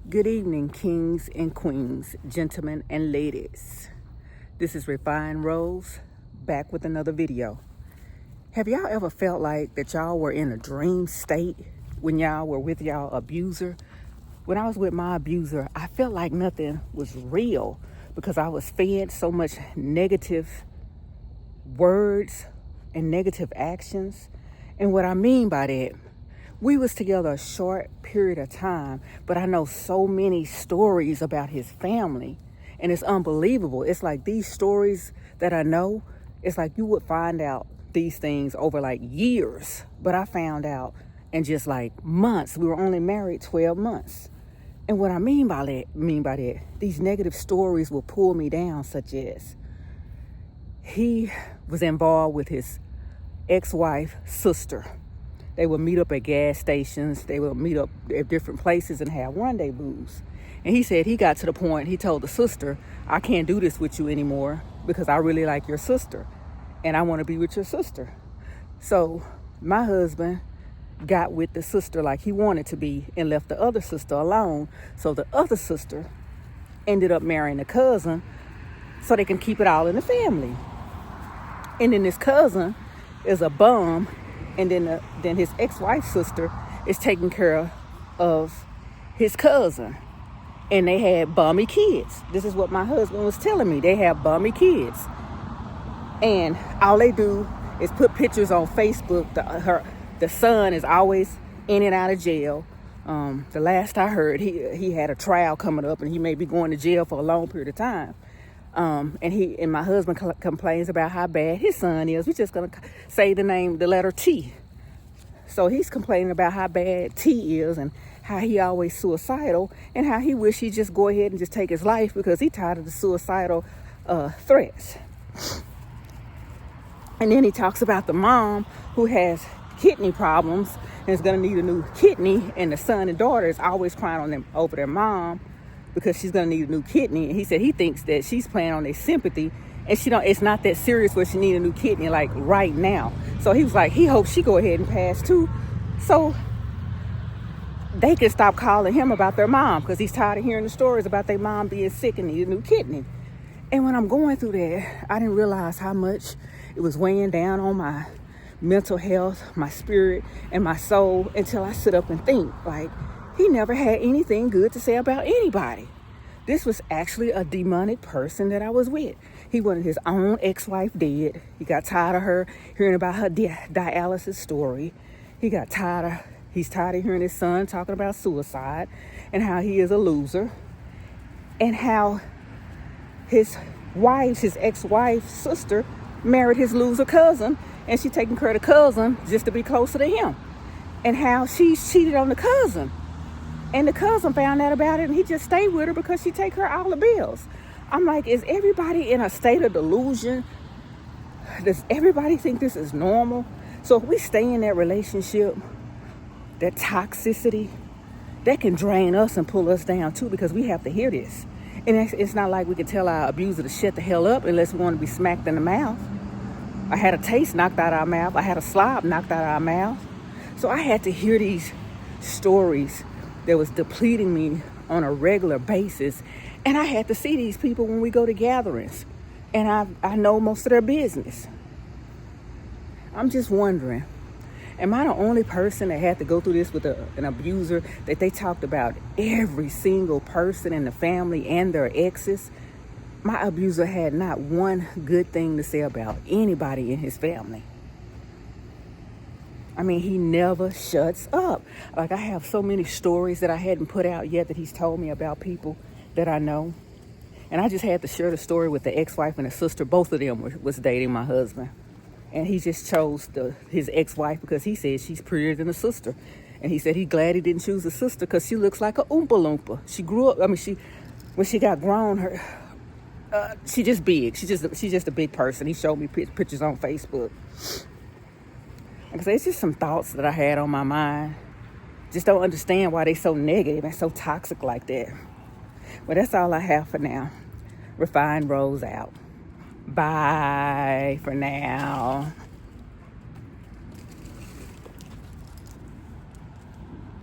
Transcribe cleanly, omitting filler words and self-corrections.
Good evening, kings and queens, gentlemen and ladies. This is Refined Rose, back with another video. Have y'all ever felt like that y'all were in a dream state when y'all were with y'all abuser? When I was with my abuser, I felt like nothing was real because I was fed so much negative words and negative actions. And what I mean by that, we was together a short period of time, but I know so many stories about his family, and it's unbelievable. It's like these stories that I know, it's like you would find out these things over like years, but I found out in just like months. We were only married 12 months. And what I mean by that, these negative stories will pull me down, such as he was involved with his ex-wife sister. They would meet up at gas stations. They would meet up at different places and have rendezvous. And he said he got to the point, he told the sister, I can't do this with you anymore because I really like your sister and I want to be with your sister. So my husband got with the sister like he wanted to be and left the other sister alone. So the other sister ended up marrying the cousin so they can keep it all in the family. And then this cousin is a bum. And then his ex-wife's sister is taking care of his cousin. And they had bummy kids. This is what my husband was telling me. They have bummy kids. And all they do is put pictures on Facebook. The son is always in and out of jail. The last I heard, he had a trial coming up and he may be going to jail for a long period of time. And my husband complains about how bad his son is. We're just gonna say the letter T. So he's complaining about how bad T is and how he always suicidal and how he wish he'd just go ahead and just take his life because he's tired of the suicidal threats. And then he talks about the mom who has kidney problems and is gonna need a new kidney, and the son and daughter is always crying over their mom because she's going to need a new kidney. And he said he thinks that she's playing on their sympathy and it's not that serious where she need a new kidney like right now. So he was like, he hopes she go ahead and pass too, so they can stop calling him about their mom because he's tired of hearing the stories about their mom being sick and need a new kidney. And when I'm going through that, I didn't realize how much it was weighing down on my mental health, my spirit, and my soul until I sit up and think like, he never had anything good to say about anybody. This was actually a demonic person that I was with. He wanted his own ex-wife dead. He got tired of her hearing about her dialysis story. He's tired of hearing his son talking about suicide and how he is a loser. And how his ex-wife's sister married his loser cousin and she taking care of the cousin just to be closer to him. And how she cheated on the cousin. And the cousin found out about it and he just stayed with her because she take her all the bills. I'm like, is everybody in a state of delusion? Does everybody think this is normal? So if we stay in that relationship, that toxicity, that can drain us and pull us down too because we have to hear this. And it's not like we can tell our abuser to shut the hell up unless we want to be smacked in the mouth. I had a taste knocked out of our mouth. I had a slob knocked out of our mouth. So I had to hear these stories that was depleting me on a regular basis. And I had to see these people when we go to gatherings. And I know most of their business. I'm just wondering, am I the only person that had to go through this with an abuser that they talked about every single person in the family and their exes? My abuser had not one good thing to say about anybody in his family. I mean, he never shuts up. Like, I have so many stories that I hadn't put out yet that he's told me about people that I know. And I just had to share the story with the ex-wife and the sister. Both of them was dating my husband. And he just chose his ex-wife because he said she's prettier than the sister. And he said he's glad he didn't choose the sister because she looks like a Oompa Loompa. She grew up, when she got grown, she just big. She's just a big person. He showed me pictures on Facebook. Like I said, it's just some thoughts that I had on my mind. Just don't understand why they so negative and so toxic like that. But that's all I have for now. Refined Rose out. Bye for now.